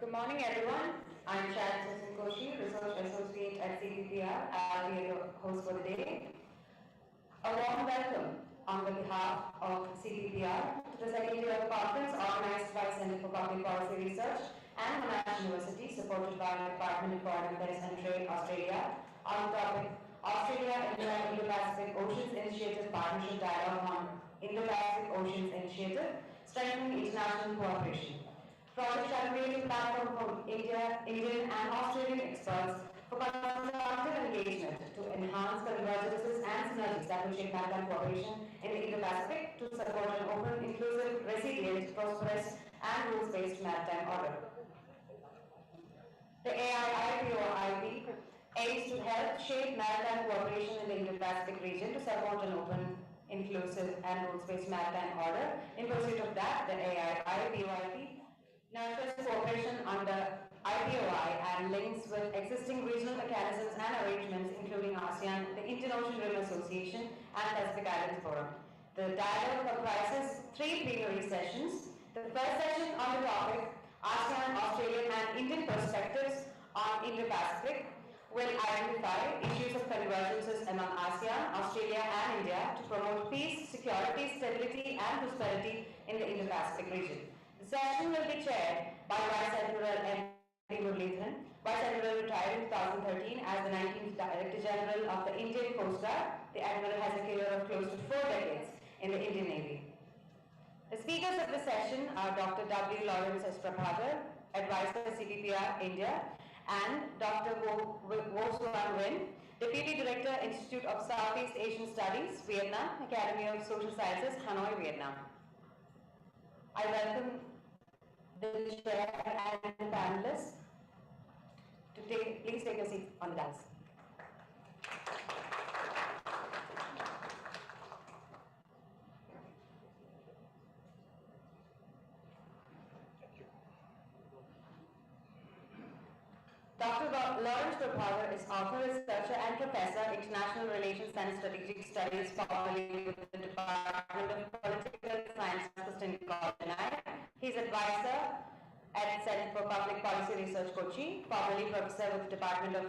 Good morning, everyone. I'm Sharon Koshi, Research Associate at CPPR. I'll be your host for the day. A warm welcome on the behalf of CPPR to the second year conference organized by Center for Public Policy Research and Monash University, supported by the Department of Foreign Affairs and Trade, Australia, on the topic Australia and Indo-Pacific Oceans Initiative Partnership Dialogue on Indo-Pacific Oceans Initiative, Strengthening International Cooperation. Project shall create a platform for Indian and Australian experts for constructive engagement to enhance convergences and synergies that will shape maritime cooperation in the Indo-Pacific to support an open, inclusive, resilient, prosperous, and rules-based maritime order. The AIIPOIP aims to help shape maritime cooperation in the Indo-Pacific region to support an open, inclusive, and rules-based maritime order. In pursuit of that, the AIIPOIP nurtures cooperation under IPOI and links with existing regional mechanisms and arrangements including ASEAN, the Indian Ocean Rim Association, and Pacific Islands Forum. The dialogue comprises 3 plenary sessions. The first session on the topic ASEAN, Australian, and Indian perspectives on Indo-Pacific will identify issues of convergences among ASEAN, Australia, and India to promote peace, security, stability, and prosperity in the Indo-Pacific region. The session will be chaired by Vice Admiral M.D. Muralidharan. Vice Admiral retired in 2013 as the 19th Director General of the Indian Coast Guard. The Admiral has a career of close to 4 decades in the Indian Navy. The speakers of the session are Dr. W. Lawrence S. Prabhakar, Advisor CPPR India, and Dr. Wo Suan Nguyen, Deputy Director, Institute of Southeast Asian Studies, Vietnam, Academy of Social Sciences, Hanoi, Vietnam. I welcome the chair and the panelists to please take your seat on the dais. Dr. Lawrence Prabhakar is author, researcher, and professor, International Relations and Strategic Studies, formerly with the Department of Political Science, Chennai. He's advisor at Center for Public Policy Research, Kochi, formerly professor with the Department of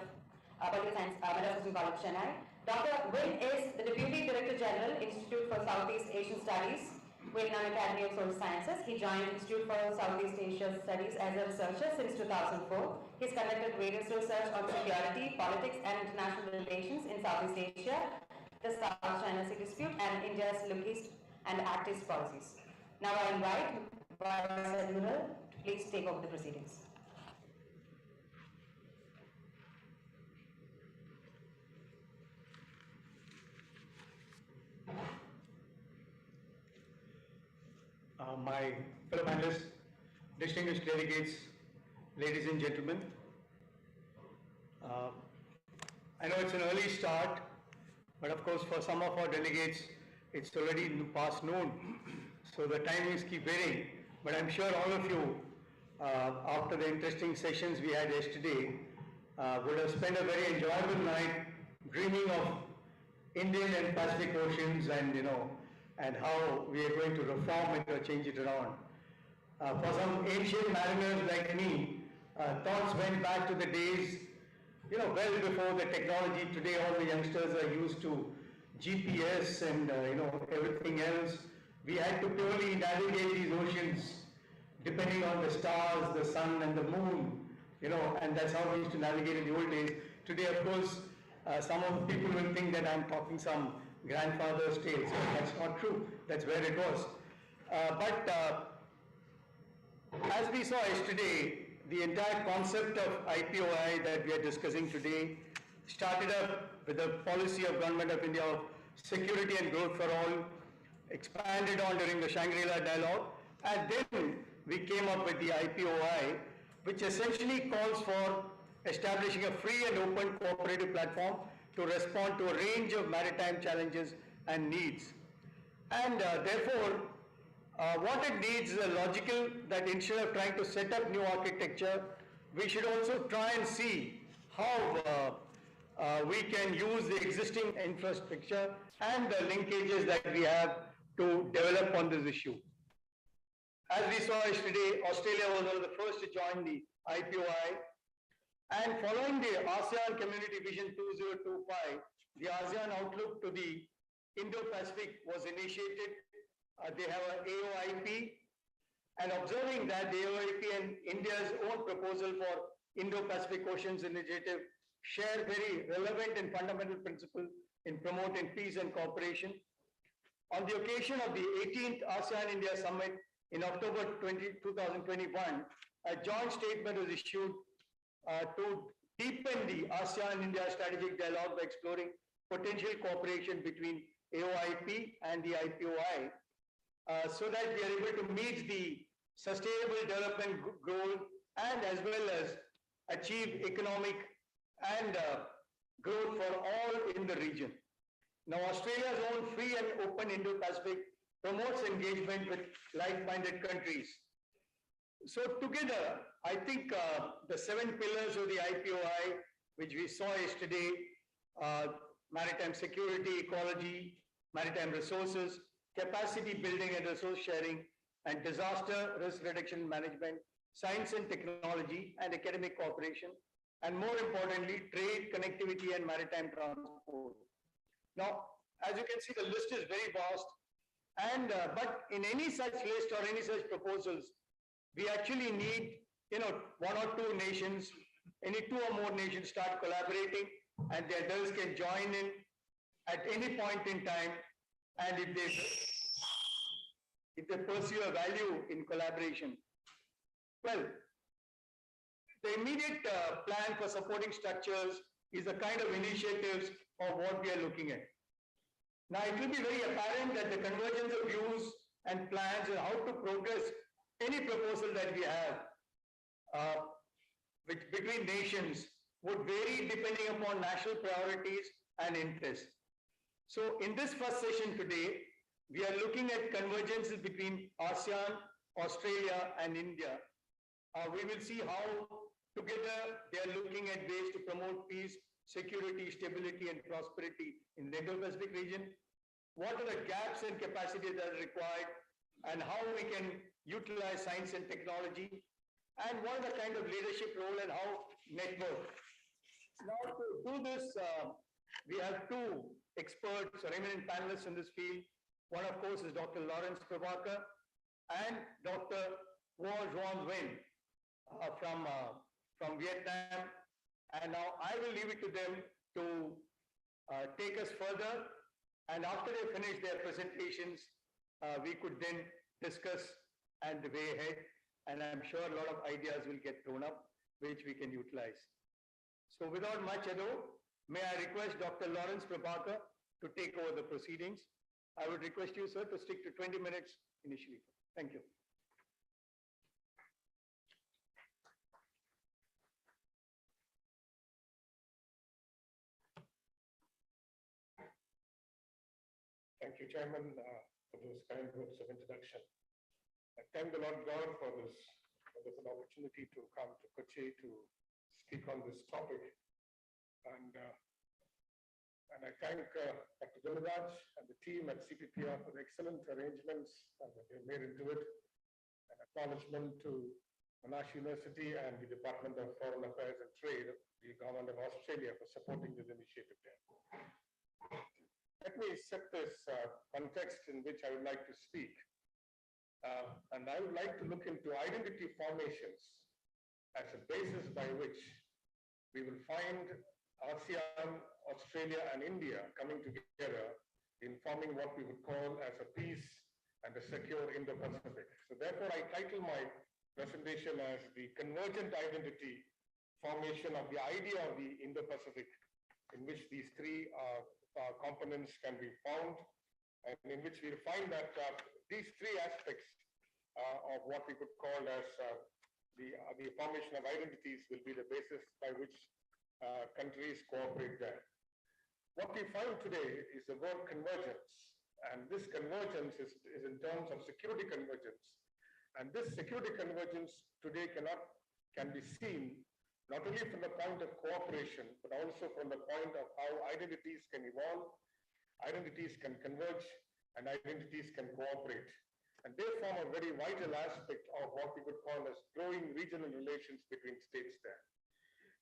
Political Science, Maritime College, Chennai. Dr. Nguyen is the Deputy Director General, Institute for Southeast Asian Studies, Vietnam Academy of Social Sciences. He joined Institute for Southeast Asia Studies as a researcher since 2004. He's conducted various research on security, politics, and international relations in Southeast Asia, the South China Sea dispute, and India's Look East and Act East policies. Now I invite Vice Admiral to please take over the proceedings. My fellow panelists, distinguished delegates, ladies and gentlemen, I know it's an early start, but of course for some of our delegates, it's already past noon, so the timings keep varying. But I'm sure all of you, after the interesting sessions we had yesterday, would have spent a very enjoyable night dreaming of Indian and Pacific Oceans and how we are going to reform it or change it around. For some ancient mariners like me, thoughts went back to the days, well before the technology. Today all the youngsters are used to GPS and everything else. We had to purely navigate these oceans depending on the stars, the sun and the moon, and that's how we used to navigate in the old days. Today, of course, some of the people will think that I'm talking some grandfather's tales. That's not true. That's where it was. As we saw yesterday, the entire concept of IPOI that we are discussing today started up with the policy of Government of India of security and growth for all, expanded on during the Shangri-La dialogue, and then we came up with the IPOI, which essentially calls for establishing a free and open cooperative platform to respond to a range of maritime challenges and needs. And therefore, what it needs is a logical that instead of trying to set up new architecture, we should also try and see how we can use the existing infrastructure and the linkages that we have to develop on this issue. As we saw yesterday, Australia was one of the first to join the IPOI. And following the ASEAN Community Vision 2025, the ASEAN Outlook to the Indo-Pacific was initiated. They have an AOIP, and observing that the AOIP and India's own proposal for Indo-Pacific Oceans Initiative share very relevant and fundamental principles in promoting peace and cooperation. On the occasion of the 18th ASEAN-India Summit in October 2021, a joint statement was issued to deepen the ASEAN-India strategic dialogue by exploring potential cooperation between AOIP and the IPOI so that we are able to meet the sustainable development goal and as well as achieve economic and growth for all in the region. Now, Australia's own free and open Indo-Pacific promotes engagement with like-minded countries. So together, I think the 7 pillars of the IPOI, which we saw yesterday, maritime security, ecology, maritime resources, capacity building and resource sharing, and disaster risk reduction management, science and technology, and academic cooperation, and more importantly, trade, connectivity, and maritime transport. Now, as you can see, the list is very vast, and but in any such list or any such proposals, we actually need, 1 or 2 nations, any 2 or more nations start collaborating, and the others can join in at any point in time, and if they pursue a value in collaboration. Well, the immediate plan for supporting structures is the kind of initiatives of what we are looking at. Now, it will be very apparent that the convergence of views and plans on how to progress any proposal that we have between nations would vary depending upon national priorities and interests. So in this first session today, we are looking at convergences between ASEAN, Australia, and India. We will see how together they are looking at ways to promote peace, security, stability, and prosperity in the Indo-Pacific region. What are the gaps and capacities that are required, and how we can utilize science and technology, and what are the kind of leadership role and how network. Now, to do this, we have 2 experts or eminent panelists in this field. One, of course, is Dr. Lawrence Prabhakar and Dr. Guo Xuan Nguyen from Vietnam. And now I will leave it to them to take us further. And after they finish their presentations, we could then discuss and the way ahead. And I'm sure a lot of ideas will get thrown up, which we can utilize. So without much ado, may I request Dr. Lawrence Prabhakar to take over the proceedings. I would request you, sir, to stick to 20 minutes initially. Thank you. Thank you, Chairman, for those kind words of introduction. I thank the Lord God for this wonderful opportunity to come to Kochi to speak on this topic. And I thank Dr. Dilraj and the team at CPPR for the excellent arrangements that they made into it. An acknowledgement to Monash University and the Department of Foreign Affairs and Trade, the government of Australia, for supporting this initiative there. Let me set this context in which I would like to speak. And I would like to look into identity formations as a basis by which we will find ASEAN, Australia, and India coming together in forming what we would call as a peace and a secure Indo-Pacific. So therefore, I title my presentation as the convergent identity formation of the idea of the Indo-Pacific, in which these 3 components can be found, and in which we find that these 3 aspects of what we could call as the formation of identities will be the basis by which countries cooperate there. What we find today is the word convergence, and this convergence is in terms of security convergence. And this security convergence today can be seen not only from the point of cooperation, but also from the point of how identities can evolve, identities can converge, and identities can cooperate. And they form a very vital aspect of what we could call as growing regional relations between states there.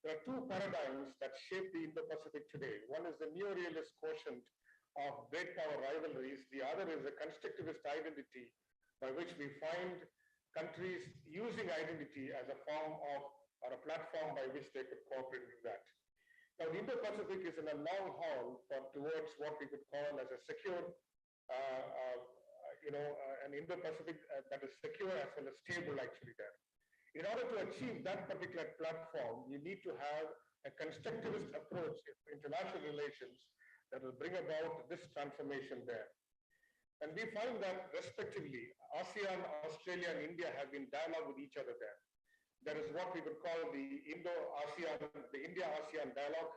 There are two paradigms that shape the Indo-Pacific today. One is the neo-realist quotient of great power rivalries. The other is a constructivist identity by which we find countries using identity as a form of, or a platform by which they could cooperate with that. Now, the Indo-Pacific is in a long haul towards what we could call as a secure, an Indo-Pacific that is secure as well as stable actually there. In order to achieve that particular platform, you need to have a constructivist approach in international relations that will bring about this transformation there. And we find that respectively, ASEAN, Australia, and India have been dialogue with each other there. There is what we would call the Indo-ASEAN, the India-ASEAN dialogue,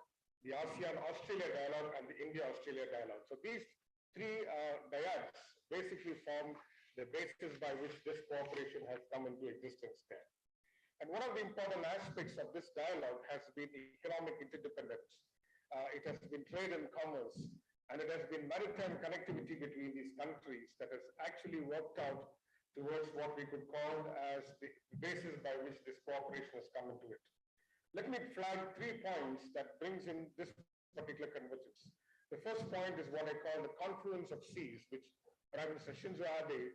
the ASEAN-Australia dialogue, and the India-Australia dialogue. So these three dyads basically form the basis by which this cooperation has come into existence there. And one of the important aspects of this dialogue has been economic interdependence. It has been trade and commerce, and it has been maritime connectivity between these countries that has actually worked out towards what we could call as the basis by which this cooperation has come into it. Let me flag 3 points that brings in this particular convergence. The first point is what I call the confluence of seas, which Prime Minister Shinzo Abe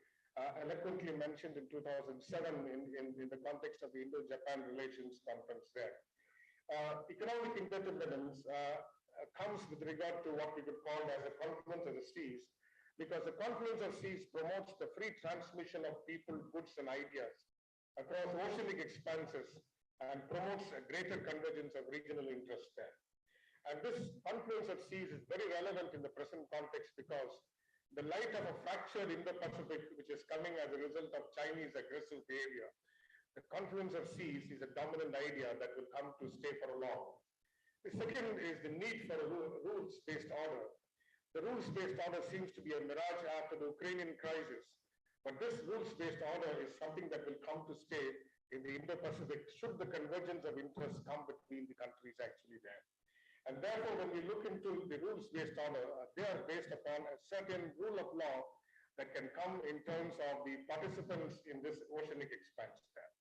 eloquently mentioned in 2007 in the context of the Indo-Japan Relations Conference there. Economic interdependence comes with regard to what we could call as a confluence of the seas, because the confluence of seas promotes the free transmission of people, goods, and ideas across oceanic expanses and promotes a greater convergence of regional interests there. And this confluence of seas is very relevant in the present context because the light of a fractured Indo-Pacific, which is coming as a result of Chinese aggressive behavior, the confluence of seas is a dominant idea that will come to stay for a long. The second is the need for a rules-based order. The rules-based order seems to be a mirage after the Ukrainian crisis, but this rules-based order is something that will come to stay in the Indo-Pacific should the convergence of interests come between the countries actually there. And therefore, when we look into the rules-based order, they are based upon a certain rule of law that can come in terms of the participants in this oceanic expanse there.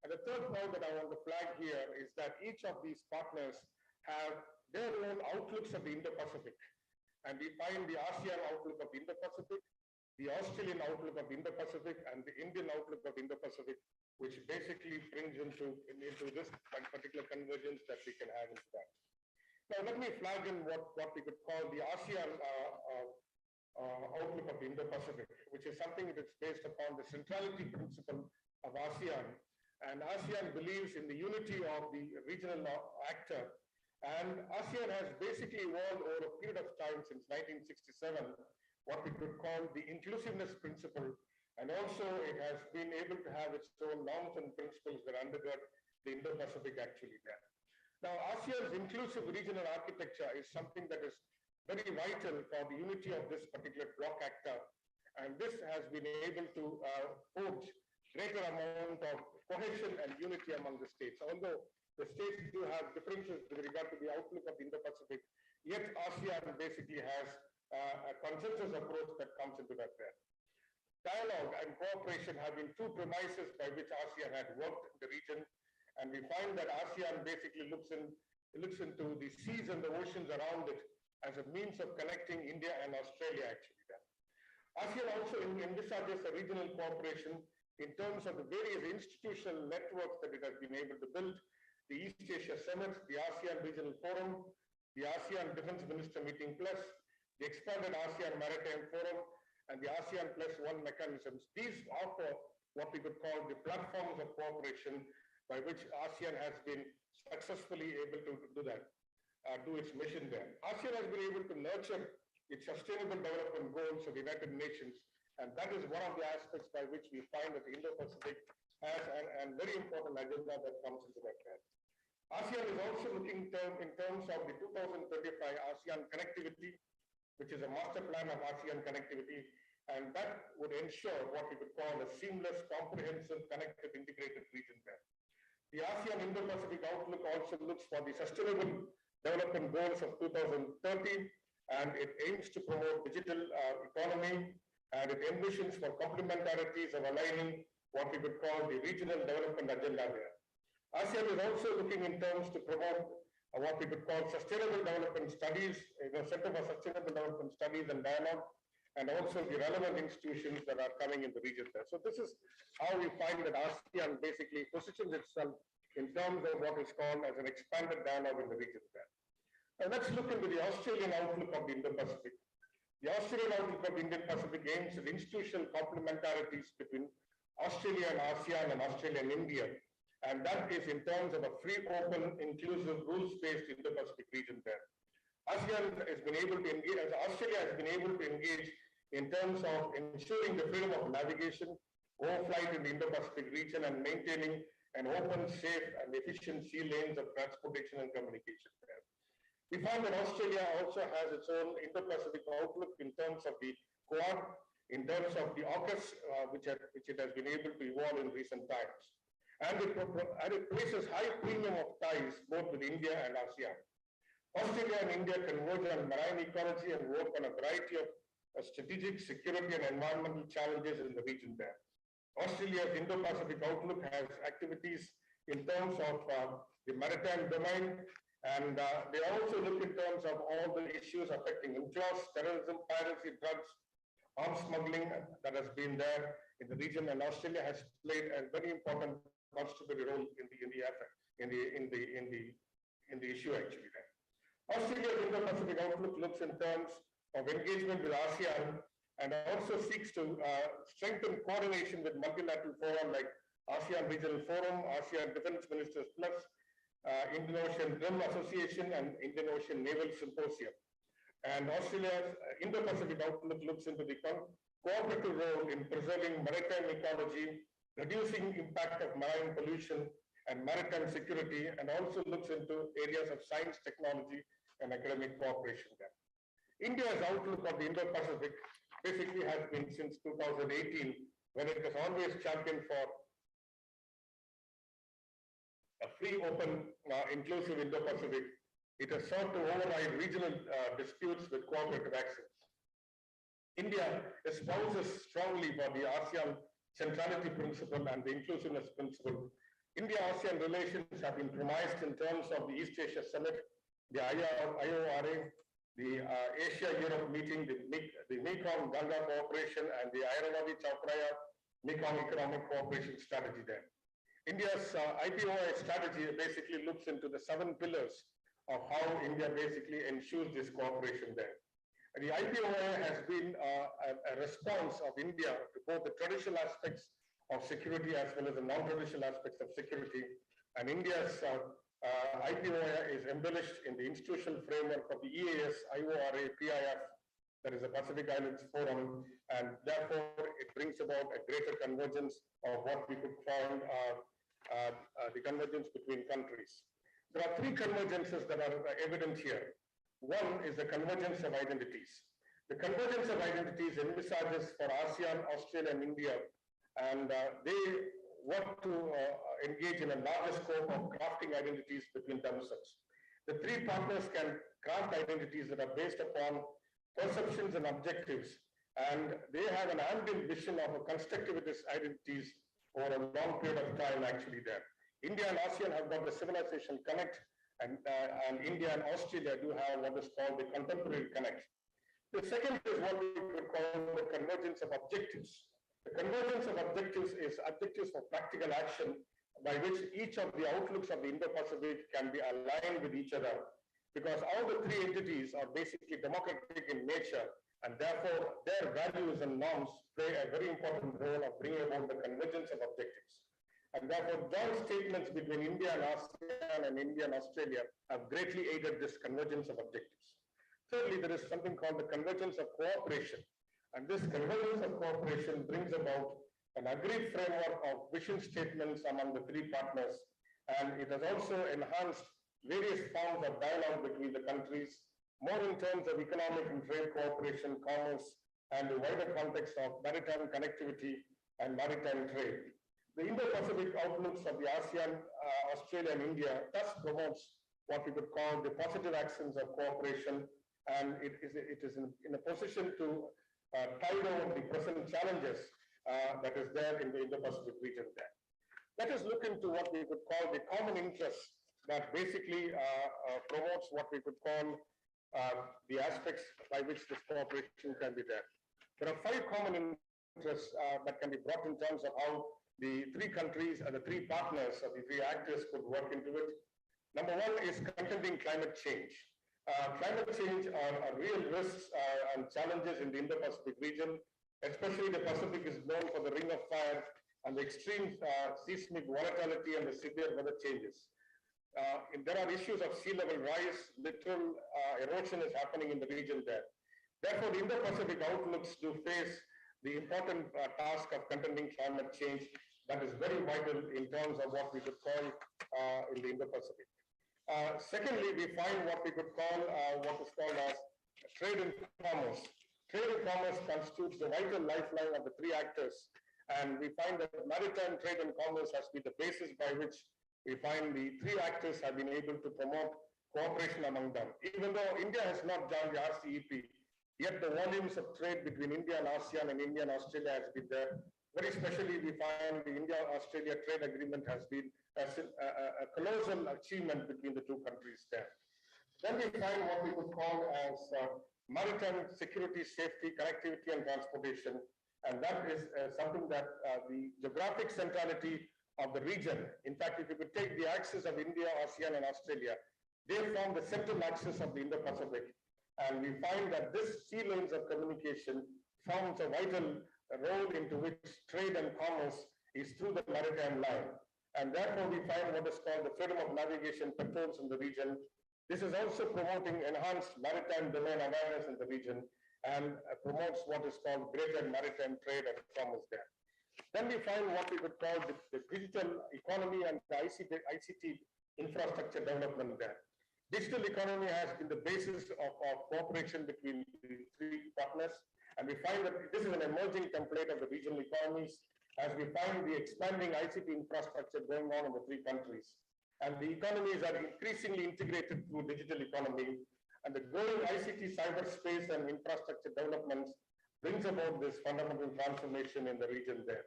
And the third point that I want to flag here is that each of these partners have their own outlooks of the Indo-Pacific. And we find the ASEAN outlook of the Indo-Pacific, the Australian outlook of the Indo-Pacific, and the Indian outlook of the Indo-Pacific, which basically brings into this particular convergence that we can have into that. Now, let me flag in what we could call the ASEAN outlook of the Indo-Pacific, which is something that is based upon the centrality principle of ASEAN. And ASEAN believes in the unity of the regional actor. And ASEAN has basically evolved over a period of time since 1967, what we could call the inclusiveness principle. And also it has been able to have its own norms and principles that undergird the Indo-Pacific actually there. Now, ASEAN's inclusive regional architecture is something that is very vital for the unity of this particular bloc actor. And this has been able to forge greater amount of cohesion and unity among the states. Although the states do have differences with regard to the outlook of the Indo-Pacific, yet ASEAN basically has a consensus approach that comes into that there. Dialogue and cooperation have been two premises by which ASEAN had worked in the region, and we find that ASEAN basically looks into the seas and the oceans around it as a means of connecting India and Australia actually there. ASEAN also envisages a regional cooperation in terms of the various institutional networks that it has been able to build, the East Asia Summit, the ASEAN Regional Forum, the ASEAN Defense Minister Meeting Plus, the expanded ASEAN Maritime Forum, and the ASEAN Plus One mechanisms. These offer what we could call the platforms of cooperation by which ASEAN has been successfully able to do that, do its mission there. ASEAN has been able to nurture its sustainable development goals of the United Nations, and that is one of the aspects by which we find that the Indo-Pacific has a very important agenda that comes into that. ASEAN is also looking in terms of the 2025 ASEAN connectivity, which is a master plan of ASEAN connectivity, and that would ensure what we could call a seamless, comprehensive, connected, integrated region there. The ASEAN Indo-Pacific outlook also looks for the sustainable development goals of 2030, and it aims to promote digital economy and it envisions for complementarities of aligning what we could call the regional development agenda there. ASEAN is also looking in terms to promote what we could call sustainable development studies, Center for Sustainable Development Studies and Dialogue, and also the relevant institutions that are coming in the region there. So this is how we find that ASEAN basically positions itself in terms of what is called as an expanded dialogue in the region there. Now let's look into the Australian outlook of the Indo-Pacific. The Australian outlook of the Indian-Pacific aims at institutional complementarities between Australia and ASEAN and Australia and India. And that is in terms of a free, open, inclusive, rules-based Indo-Pacific region there. ASEAN has been able to engage, as Australia has been able to engage in terms of ensuring the freedom of navigation, overflight in the Indo-Pacific region, and maintaining an open, safe, and efficient sea lanes of transportation and communication there. We find that Australia also has its own Indo-Pacific outlook in terms of the Quad, in terms of the AUKUS, which it has been able to evolve in recent times. And it places high premium of ties both with India and ASEAN. Australia and India converge on marine ecology and work on a variety of strategic, security, and environmental challenges in the region there. Australia's Indo-Pacific outlook has activities in terms of the maritime domain, and they also look in terms of all the issues affecting UNCLOS, terrorism, piracy, drugs, arms smuggling that has been there in the region, and Australia has played a very important contributory role in the issue actually there. Australia's Indo-Pacific outlook looks in terms of engagement with ASEAN and also seeks to strengthen coordination with multilateral forums like ASEAN Regional Forum, ASEAN Defense Ministers Plus, Indian Ocean Rim Association, and Indian Ocean Naval Symposium. And Australia's Indo-Pacific outlook looks into the cooperative role in preserving maritime ecology, reducing impact of marine pollution and maritime security, and also looks into areas of science, technology, and academic cooperation there. India's outlook of the Indo-Pacific basically has been since 2018, when it has always championed for a free, open, inclusive Indo-Pacific. It has sought to override regional disputes with cooperative actions. India espouses strongly for the ASEAN centrality principle and the inclusiveness principle. India-ASEAN relations have been premised in terms of the East Asia Summit, the IORA, the Asia-Europe meeting, the Mekong-Ganga cooperation, and the Airavati-Chaupraya Mekong economic cooperation strategy there. India's IPOI strategy basically looks into the 7 pillars of how India basically ensures this cooperation there. And the IPOI has been a response of India to both the traditional aspects of security as well as the non-traditional aspects of security. And India's IPOI is embellished in the institutional framework of the EAS, IORA, PIF, that is the Pacific Islands Forum, and therefore it brings about a greater convergence of what we could find the convergence between countries. There are 3 convergences that are evident here. One is the convergence of identities. The convergence of identities envisages for ASEAN, Australia, and India, and they want to engage in a larger scope of crafting identities between themselves. The 3 partners can craft identities that are based upon perceptions and objectives, and they have an ambient vision of a constructivist identities over a long period of time actually there. India and ASEAN have got the civilization connect, and India and Australia do have what is called the contemporary connect. The second is what we could call the convergence of objectives. The convergence of objectives is objectives for practical action by which each of the outlooks of the Indo-Pacific can be aligned with each other, because all the 3 entities are basically democratic in nature, and therefore their values and norms play a very important role of bringing about the convergence of objectives. And therefore joint statements between India and ASEAN and India and Australia have greatly aided this convergence of objectives. Thirdly, there is something called the convergence of cooperation. And this convergence of cooperation brings about an agreed framework of vision statements among the 3 partners, and it has also enhanced various forms of dialogue between the countries, more in terms of economic and trade cooperation, commerce, and the wider context of maritime connectivity and maritime trade. The Indo-Pacific outlooks of the ASEAN, Australia, and India thus promotes what we could call the positive actions of cooperation, and it is in a position to tide over the present challenges that is there in the Indo-Pacific region there. Let us look into what we could call the common interests that basically promotes what we could call the aspects by which this cooperation can be there. There are 5 common interests that can be brought in terms of how the 3 countries and the 3 partners or the 3 actors could work into it. Number 1 is contending climate change. Climate change are real risks and challenges in the Indo-Pacific region, especially the Pacific is known for the ring of fire and the extreme seismic volatility and the severe weather changes. There are issues of sea level rise, literal erosion is happening in the region there. Therefore, the Indo-Pacific outlooks do face the important task of contending climate change that is very vital in terms of what we could call in the Indo-Pacific. Secondly, we find what we could call what is called as trade and commerce. Trade and commerce constitutes the vital lifeline of the 3 actors, and we find that maritime trade and commerce has been the basis by which we find the 3 actors have been able to promote cooperation among them. Even though India has not joined the RCEP, yet the volumes of trade between India and ASEAN and India and Australia has been there. Very especially, we find the India-Australia trade agreement has been a colossal achievement between the 2 countries there. Then we find what we could call as maritime security, safety, connectivity, and transportation. And that is something that the geographic centrality of the region, in fact, if you could take the axis of India, ASEAN, and Australia, they form the central axis of the Indo-Pacific. And we find that this sea lanes of communication forms a vital role into which trade and commerce is through the maritime line. And therefore, we find what is called the freedom of navigation patrols in the region. This is also promoting enhanced maritime domain awareness in the region and promotes what is called greater maritime trade and commerce there. Then we find what we could call the digital economy and the ICT infrastructure development there. Digital economy has been the basis of cooperation between the 3 partners, and we find that this is an emerging template of the regional economies as we find the expanding ICT infrastructure going on in the 3 countries. And the economies are increasingly integrated through digital economy, and the growing ICT cyberspace and infrastructure developments brings about this fundamental transformation in the region there.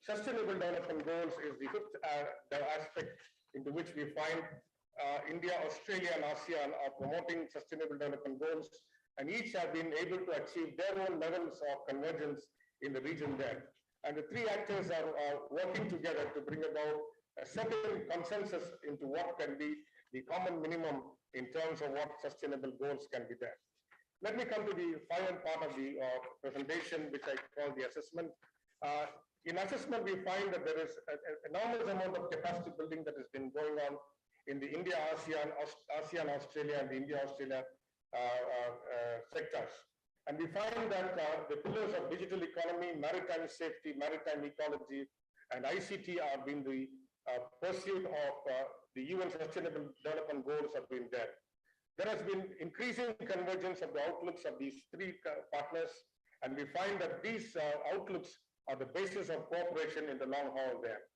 Sustainable development goals is the 5th aspect into which we find India, Australia, and ASEAN are promoting sustainable development goals, and each have been able to achieve their own levels of convergence in the region there. And the 3 actors are working together to bring about a certain consensus into what can be the common minimum in terms of what sustainable goals can be there. Let me come to the final part of the presentation, which I call the assessment. In assessment, we find that there is an enormous amount of capacity building that has been going on in the India, ASEAN, Australia, and the India-Australia sectors. And we find that the pillars of digital economy, maritime safety, maritime ecology, and ICT are being the pursuit of the UN Sustainable Development Goals have been there. There has been increasing convergence of the outlooks of these 3 partners, and we find that these outlooks are the basis of cooperation in the long haul there.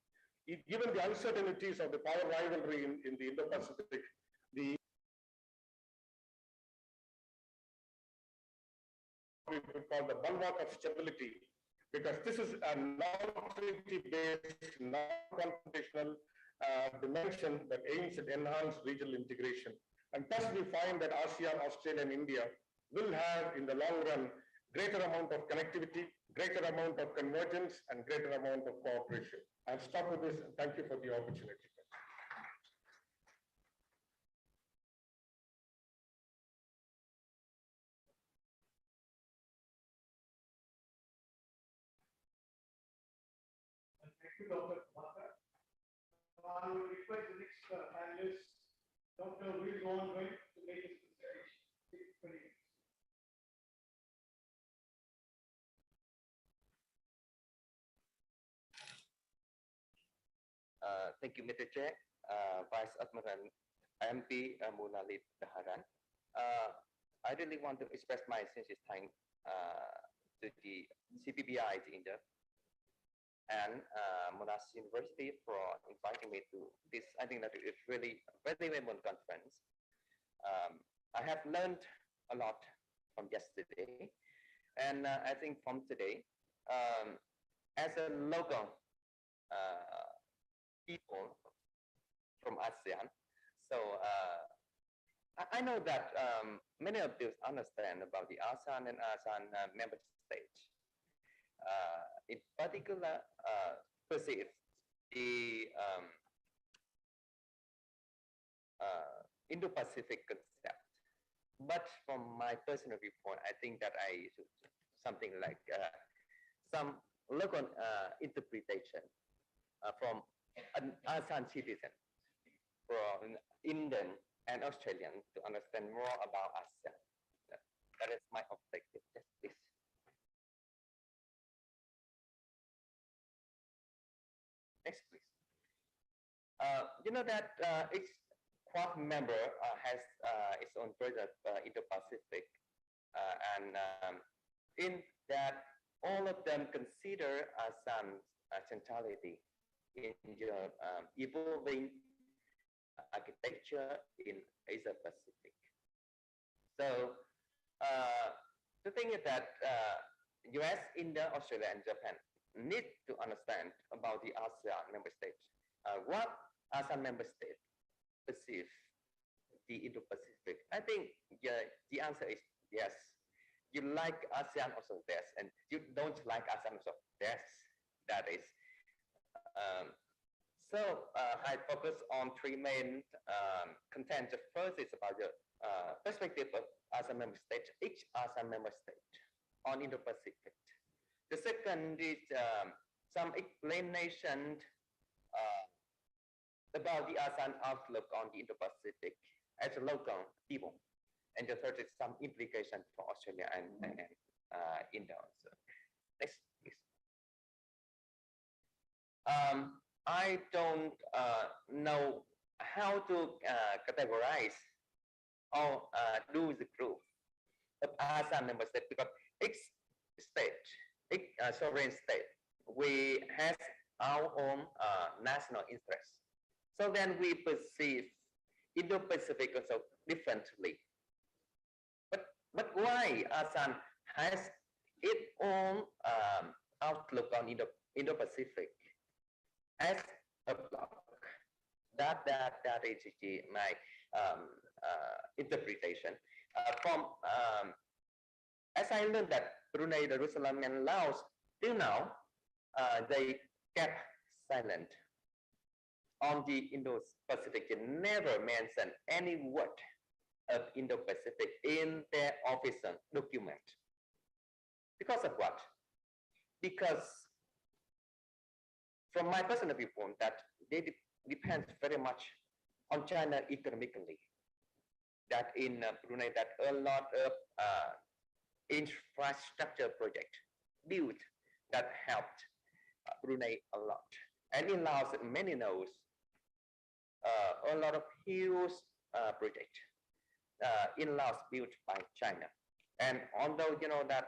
Given the uncertainties of the power rivalry in the Indo-Pacific, we could call the bulwark of stability, because this is a non-treaty-based, non-confrontational dimension that aims at enhanced regional integration. And thus we find that ASEAN, Australia, and India will have, in the long run, greater amount of connectivity, greater amount of convergence, and greater amount of cooperation. I'll stop with this, and thank you for the opportunity. Thank you, Dr. Kumar. I will request the next panelist, Dr. Will Goldwyn, to make his presentation. Thank you, Mr. Chair, Vice Admiral MP Munalit Daharan. I really want to express my sincere thanks to the CPBI India and Monash University for inviting me to this. I think that it's really a very important conference. I have learned a lot from yesterday, And I think from today, as a local people from ASEAN, so I know that many of you understand about the ASEAN and ASEAN member states. In particular, perceive the Indo-Pacific concept. But from my personal viewpoint, I think that I should something like some local interpretation from an ASEAN citizen, from Indian and Australian to understand more about ASEAN. That is my objective. Yes, please. Next, please. You know that each Quad member has its own version of Indo-Pacific, and in that all of them consider some centrality in your evolving architecture in Asia-Pacific. So the thing is that US, India, Australia, and Japan need to understand about the ASEAN member states. What ASEAN member states perceive the Indo-Pacific? I think the answer is yes. You like ASEAN also yes, and you don't like ASEAN also yes. That is. So I focus on three main content. The first is about the perspective of ASEAN member states, each ASEAN member state on Indo-Pacific. The second is some explanation about the ASEAN outlook on the Indo-Pacific as a local people. And the third is some implication for Australia and India. So, next, please. I don't know how to categorize or do the group of ASEAN member states because each state, each sovereign state, we have our own national interests. So then we perceive Indo-Pacific also differently. But why ASEAN has its own outlook on Indo-Pacific as a bloc? That is my interpretation. As I learned that Brunei, Darussalam, and Laos till now they kept silent on the Indo-Pacific. They never mentioned any word of Indo-Pacific in their official document. Because of what? Because from my personal viewpoint, that they depend very much on China economically. That in Brunei, that a lot of infrastructure project built that helped Brunei a lot. And in Laos, many knows a lot of huge project in Laos built by China. And although you know that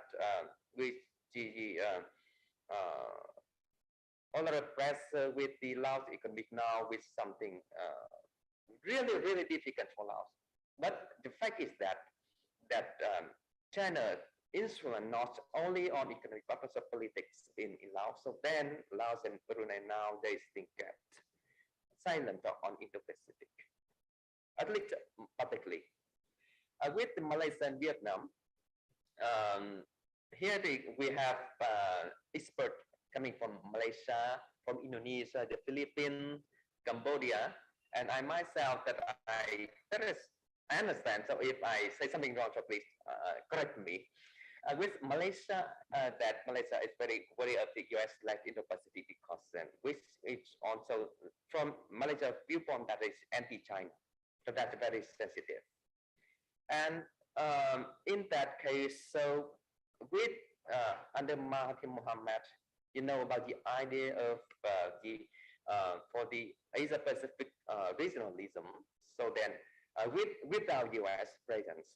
with the a lot of pressure with the Laos economic now with something really difficult for Laos. But the fact is that China influence not only on economic but also politics in Laos. So then Laos and Brunei now they think kept silent on Indo-Pacific, at least publicly. With Malaysia and Vietnam, here we have experts coming from Malaysia, from Indonesia, the Philippines, Cambodia, and I myself that I understand. So if I say something wrong, so please correct me. With Malaysia, that Malaysia is very worried of the US like Indo-Pacific because which is also from Malaysia viewpoint that is anti-China, so that's very sensitive. And in that case, so with under Mahathir Mohamad, you know about the idea of for the Asia-Pacific regionalism. So then, without US presence,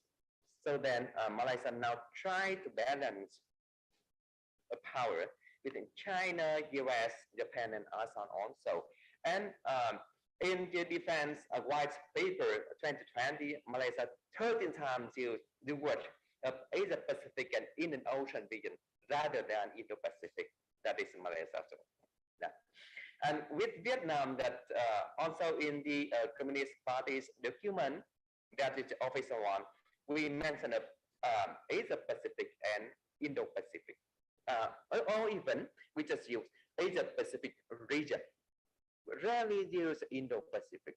so then Malaysia now try to balance a power within China, US, Japan, and ASEAN also. And in the defense white paper 2020, Malaysia 13 times used the word Asia Pacific and Indian Ocean region rather than Indo-Pacific, that is Malaysia. So, yeah. And with Vietnam, that also in the Communist Party's document, that is the official one, we mentioned Asia Pacific and Indo-Pacific, or even we just use Asia Pacific region. We rarely use Indo-Pacific,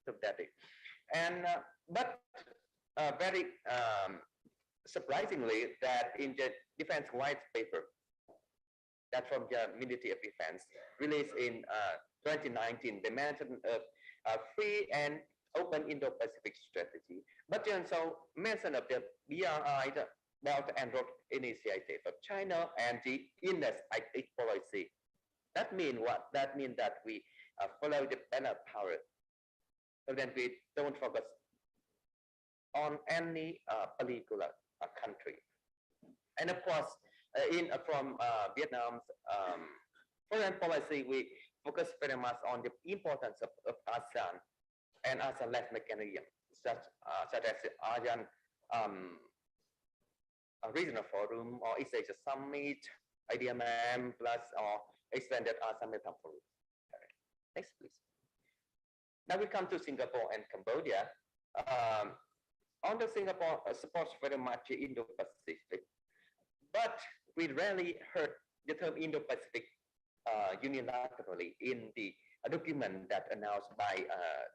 so that is. And but very surprisingly, that in the Defense White Paper, that from the Ministry of Defense, released in 2019, they mentioned a free and open Indo-Pacific strategy, but they also mentioned of the BRI, the Belt and Road Initiative of China, and the Indo-Pacific policy. That means what? That means that we follow the banner power, so then we don't focus on any particular country. And of course, from Vietnam's foreign policy, we focus very much on the importance of ASEAN and ASEAN-led mechanism, such as the ASEAN Regional Forum or East Asia Summit, IDMM plus or extended ASEAN Maritime Forum. Next, please. Now we come to Singapore and Cambodia. Although Singapore supports very much Indo-Pacific, but we rarely heard the term Indo-Pacific unilaterally in the document that announced by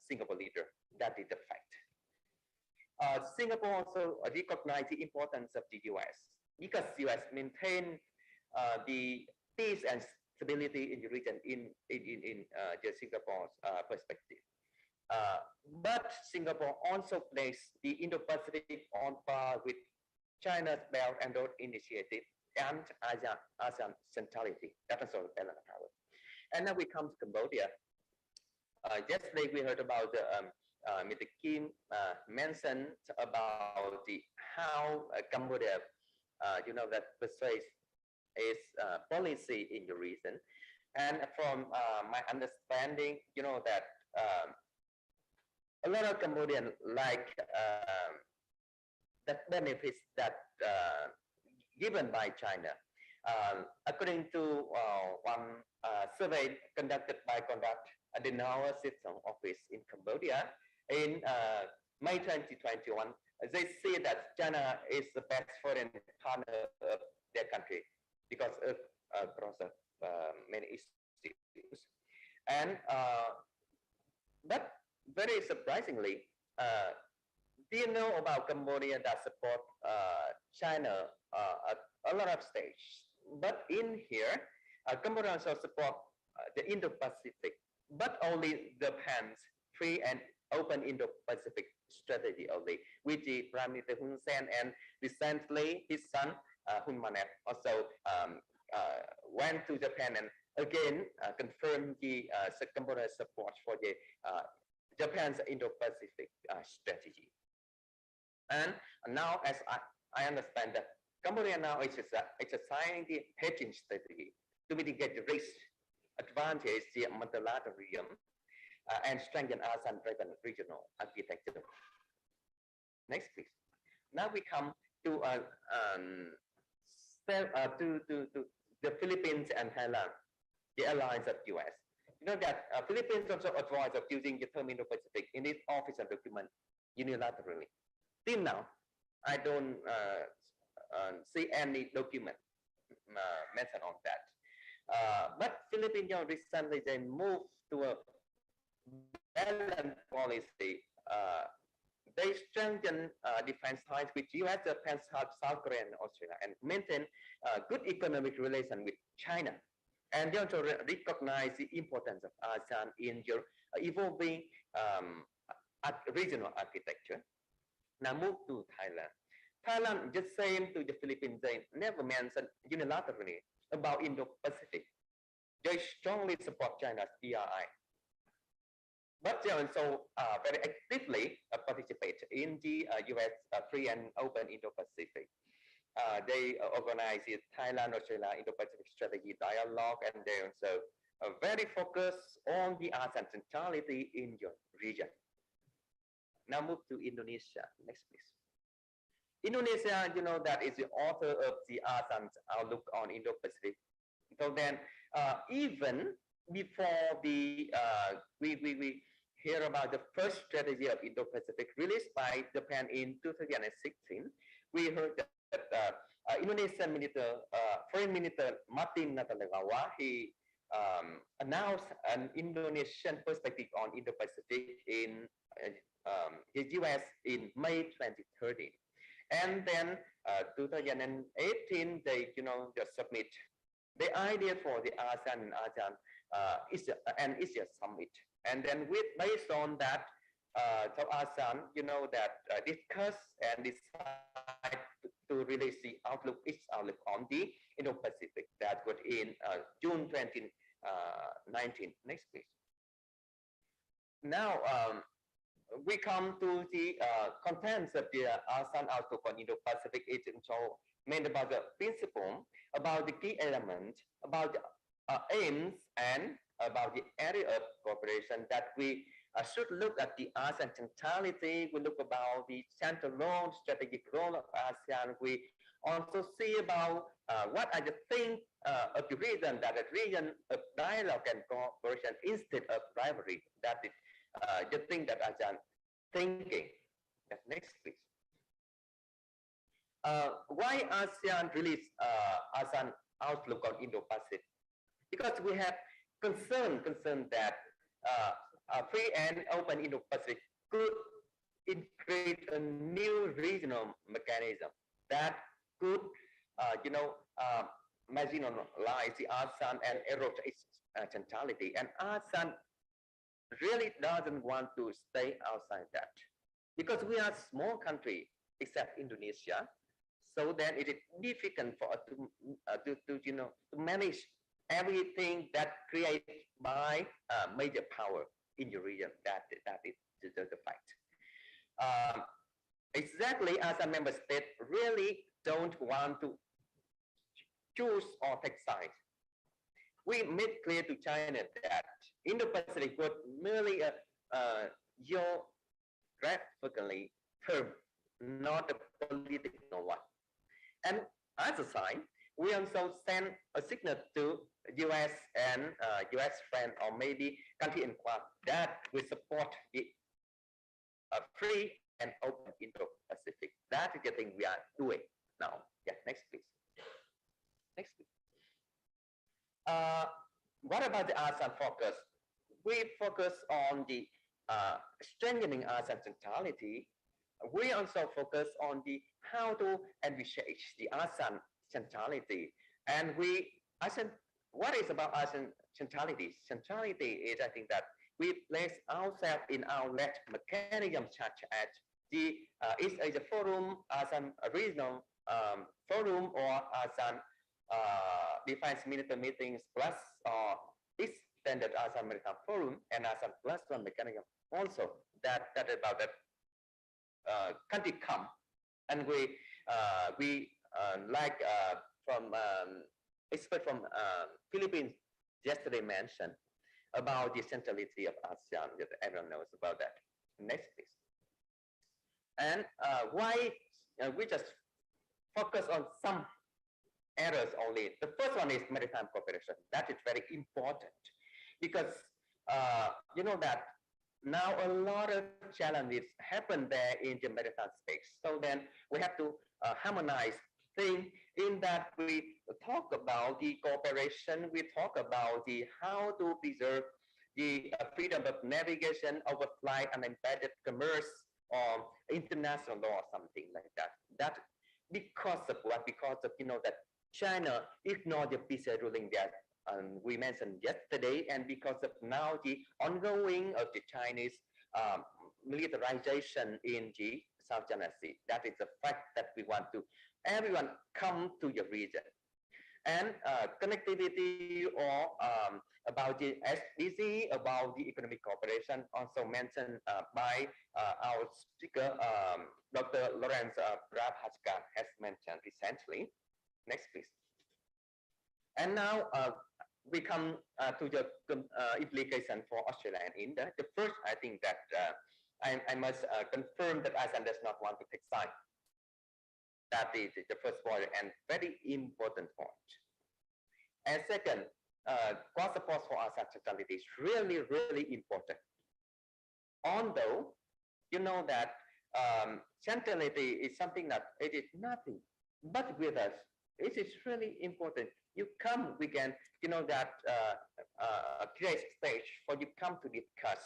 Singapore leader. That is the fact. Singapore also recognized the importance of the US because US maintain the peace and stability in the region in the Singapore's perspective. But Singapore also placed the Indo-Pacific on par with China's Belt and Road Initiative and ASEAN centrality. That is also balance of power. And now we come to Cambodia. Yesterday we heard about Mr. Kim mentioned about how Cambodia, that persuades its policy in the region. And from my understanding, that a lot of Cambodians like that benefits that given by China. According to one survey conducted by the NOAA System Office in Cambodia in May 2021, they see that China is the best foreign partner of their country because of many issues. And but very surprisingly, do you know about Cambodia that support China at a lot of stages? But in here, Cambodia also support the Indo-Pacific, but only depends free and open Indo-Pacific strategy only, with the Prime Minister Hun Sen, and recently his son Hun Manet also went to Japan and again confirmed the Cambodia support for the Japan's Indo-Pacific strategy. And now, as I understand that Cambodia now is exercising the hedging strategy to mitigate the risk, advantage the multilateralism, and strengthen ASEAN-driven regional architecture. Next, please. Now we come to the Philippines and Thailand, the alliance of US. You know that Philippines also advised of using the term Indo-Pacific in its official document unilaterally. Till now, I don't see any document mentioned on that. But Philippines recently they moved to a balanced policy. They strengthen defense ties with US, Japan, South Korea, and Australia, and maintain good economic relations with China. And they also recognize the importance of ASEAN in your evolving regional architecture. Now move to Thailand. Thailand, just same to the Philippines, they never mentioned unilaterally about Indo-Pacific. They strongly support China's BRI. But they also very actively participate in the US free and open Indo-Pacific. They organize the Thailand-Australia Indo-Pacific Strategy Dialogue, and they also very focused on the ASEAN centrality in your region. Now move to Indonesia. Next, please. Indonesia, that is the author of the ASEAN's Outlook on Indo-Pacific. So then, even before we hear about the first strategy of Indo-Pacific released by Japan in 2016, we heard that Indonesian Foreign Minister Martin Natalegawa, he announced an Indonesian perspective on Indo-Pacific in his US in May 2013. And then 2018, they just submit the idea for the ASEAN and Asia summit. And then based on that, so ASEAN, discuss and decide to release its outlook on the Indo-Pacific. That was in June 2019. Next, please. Now, we come to the contents of the ASEAN Outlook on Indo-Pacific. It's also made about the principle, about the key elements, about the aims, and about the area of cooperation that we should look at the ASEAN centrality. We look about the central role, strategic role of ASEAN. We also see about what are the things of the region, that a region of dialogue and cooperation instead of rivalry. That is the thing that ASEAN thinking. Next, please. Why ASEAN released ASEAN Outlook on Indo-Pacific? Because we have concern that a free and open Indo-Pacific could create a new regional mechanism that could, marginalize the ASEAN and erode its centrality. And ASEAN really doesn't want to stay outside that, because we are a small country, except Indonesia. So then it is difficult for us to manage everything that created by major power in the region. That is the fact. Exactly as a member state really don't want to choose or take sides. We made clear to China that Indo-Pacific was merely a geographically term, not a political one. And as a sign, we also send a signal to US and US friend, or maybe country in Quad, that we support the free and open Indo-Pacific. That is the thing we are doing now. Yeah, next please. Next please. What about the ASEAN focus? We focus on the strengthening ASEAN centrality. We also focus on the how to envisage the ASEAN centrality. And what is about ASEAN centrality? Centrality is, I think, that we place ourselves in our led mechanism, such as the East Asia Forum, ASEAN regional forum, or ASEAN defense military meetings plus extended ASEAN Maritime Forum and ASEAN plus one mechanism. Also, that about that country come, and we like from expert from Philippines yesterday mentioned about the centrality of ASEAN. That everyone knows about that. Next, please. And why we just focus on some areas only. The first one is maritime cooperation. That is very important, because you know that now a lot of challenges happen there in the maritime space. So then we have to harmonize things in that we talk about the cooperation, we talk about the how to preserve the freedom of navigation, overflight, and embedded commerce, or international law, or something like that. That because of what? Because of that China ignored the peace ruling that we mentioned yesterday, and because of now the ongoing of the Chinese militarization in the South China Sea. That is a fact that we want to everyone come to the region. And connectivity, or about the SDG, about the economic cooperation, also mentioned by our speaker, Dr. Lawrence Prabhakar has mentioned recently. Next, please. And now we come to the implication for Australia and India. The first, I think that I must confirm that ASEAN does not want to take sides. That is the first point and very important point. And second, cross-support for ASEAN centrality is really, really important. Although, you know that centrality is something that it is nothing, but with us, it is really important. You come, we can, you know, that create space for you come to discuss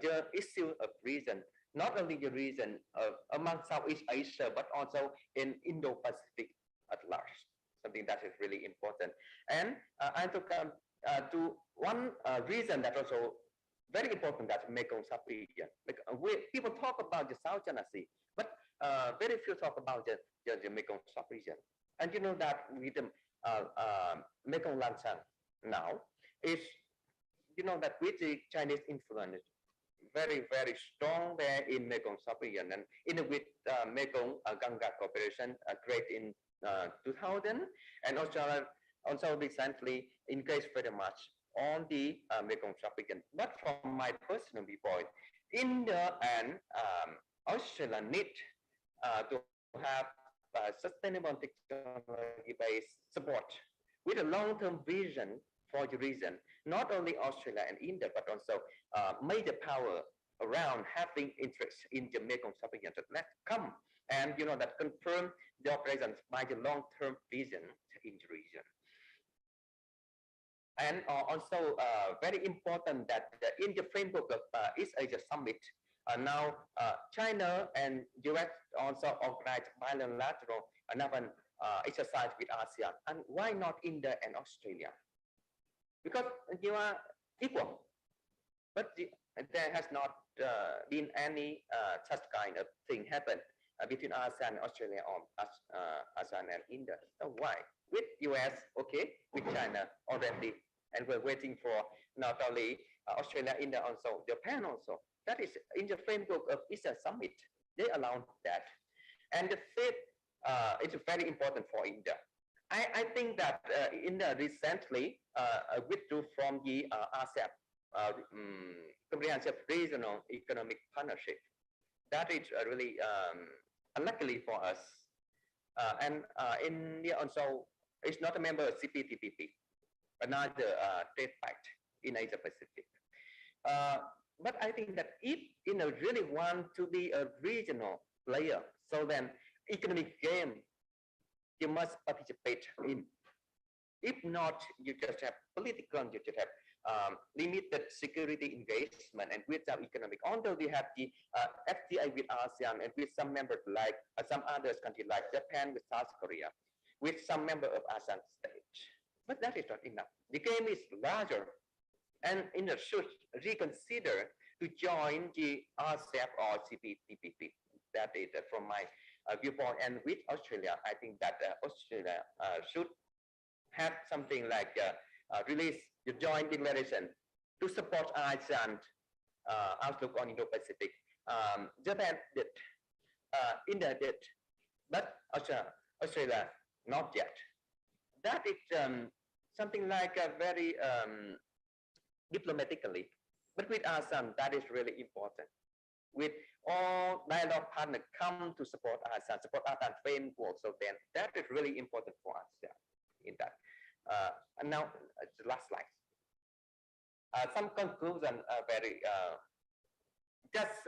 the issue of reason, not only the reason among Southeast Asia, but also in Indo-Pacific at large, something that is really important. And I to come to one reason that also very important, that Mekong sub-region. Like, people talk about the South China Sea, but very few talk about the Mekong sub-region. And you know that with the Mekong Lancang now is, you know that with the Chinese influence, very, very strong there in Mekong sub-region, and in with Mekong Ganga Cooperation created in 2000, and also recently increased very much on the Mekong sub-region. But from my personal viewpoint, India and Australia need to have sustainable technology-based support with a long-term vision for the region. Not only Australia and India, but also major power around having interest in the Mekong sub-region. So let's come and, you know, that confirm the operations by the long-term vision in the region. And also very important that in the framework of East Asia Summit, now China and US also organize bilateral naval exercise with ASEAN. And why not India and Australia? Because you are equal, but there has not been any such kind of thing happen between ASEAN and Australia, or ASEAN and India. So why? With US, okay, with China already, and we're waiting for not only Australia, India, also Japan also. That is in the framework of Asia Summit. They allowed that. And the fifth, it's very important for India. I think that India recently withdrew from the ASEAN Comprehensive Regional Economic Partnership. That is really unluckily for us. And India also is not a member of CPTPP, another trade pact in Asia Pacific. But I think that if India really want to be a regional player, so then economic game you must participate in. If not, you just have political, you just have limited security engagement and without economic. Although we have the FTA with ASEAN and with some members like some other countries like Japan with South Korea, with some member of ASEAN states. But that is not enough. The game is larger, and India should reconsider to join the RCEP or CPTPP. That is from my viewpoint. And with Australia, I think that Australia should have something like release the joint declaration to support ASEAN outlook on Indo-Pacific. Japan did, India did, but Australia not yet. That is something like a very diplomatically, but with ASEAN, that is really important. With all dialogue partners come to support ASEAN, support ASEAN framework, so then that is really important for us in that. And now the last slide. Some conclusion very just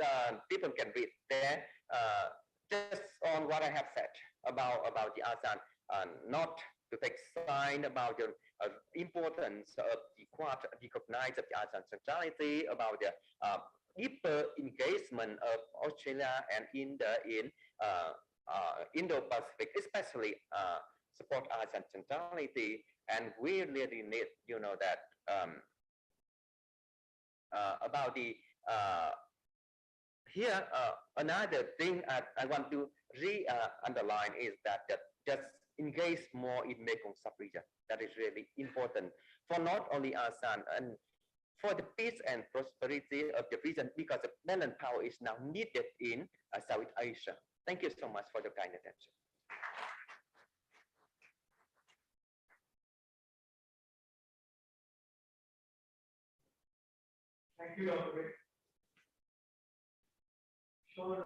people can read there. Just on what I have said about the ASEAN, not to take sign about the importance of the recognize of the ASEAN centrality, about the deeper engagement of Australia and India in Indo-Pacific, especially support ASEAN centrality. And we really need, you know, that about the here another thing I want to underline is that just engage more in Mekong sub-region. That is really important for not only ASEAN and for the peace and prosperity of the region, because the balance power is now needed in Southeast Asia. Thank you so much for your kind attention. Thank you, Dr. Vic. Sure,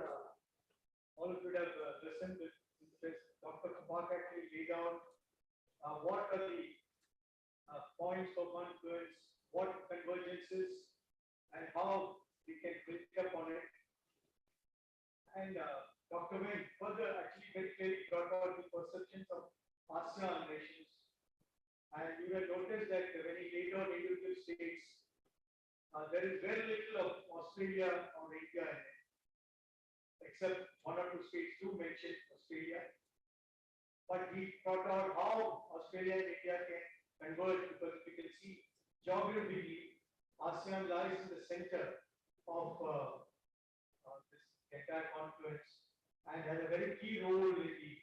all of you have listened person, Dr. Kamak actually laid out what are the points for confluence, what convergence is, and how we can build up on it. And Dr. Wayne further actually very clearly brought out the perceptions of ASEAN nations. And you will notice that when he laid out individual states, there is very little of Australia or India in it, except one or two states do mention Australia. But he brought out how Australia and India can converge, because we can see geographically, ASEAN lies in the center of this entire confluence and has a very key role in the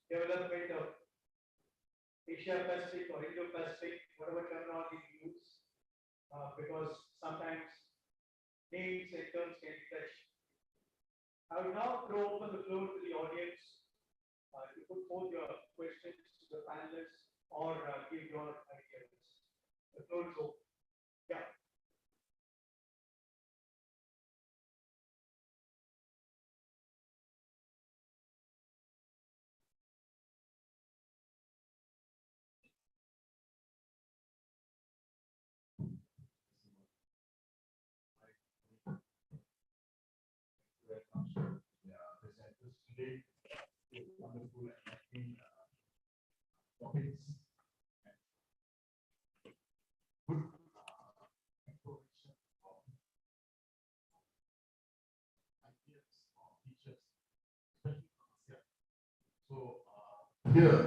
development of Asia-Pacific or Indo-Pacific, whatever terminology we use, because sometimes names and terms can clash. I will now throw open the floor to the audience. You put forth your questions to the panelists or give your ideas. The floor is open. Yeah. Today, wonderful and topics. Good exploration of ideas of teachers, especially from ASEAN. So here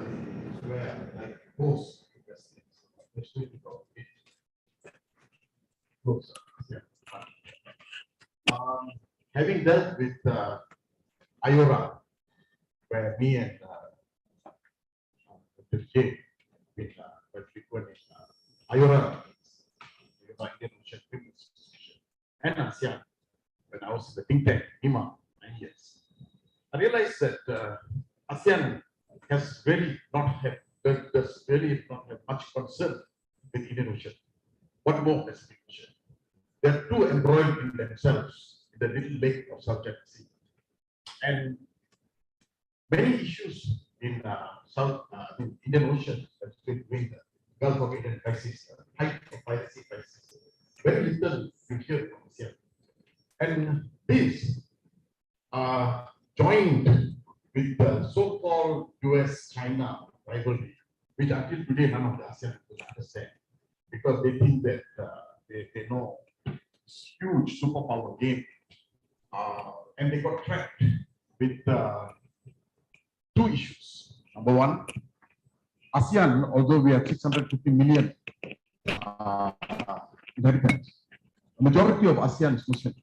is where I like to pose questions, especially because it goes having dealt with IORA, where me and Dr. J have been quite frequent in IORA, Indian Ocean Women's Association, and ASEAN, when I was in the think tank, IMA, 9 years. I realized that ASEAN has really not had, does really not have much concern with Indian Ocean. What more has been Ocean? They are too embroiled in themselves in the little lake of South China Sea. And many issues in in Indian Ocean, between the Gulf of Aden crisis, height of piracy crisis, very little you hear from ASEAN. And this joined with the so-called US-China rivalry, which until today none of the ASEAN people understand, because they think that they know this huge superpower game, and they got trapped with two issues. Number one, ASEAN, although we have 650 million inhabitants, the majority of ASEAN is Muslim,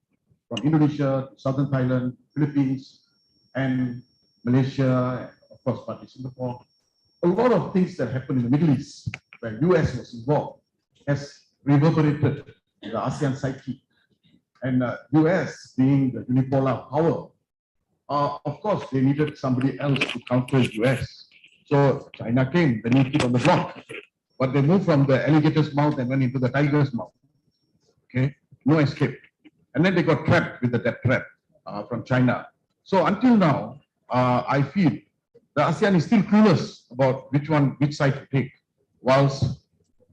from Indonesia to southern Thailand, Philippines, and Malaysia, of course, partly Singapore. A lot of things that happen in the Middle East, where US was involved, has reverberated in the ASEAN psyche. And US being the unipolar power, of course, they needed somebody else to counter US. So China came, the new kid on the block. But they moved from the alligator's mouth and went into the tiger's mouth. Okay, no escape. And then they got trapped with the debt trap from China. So until now, I feel the ASEAN is still clueless about which side to take. Whilst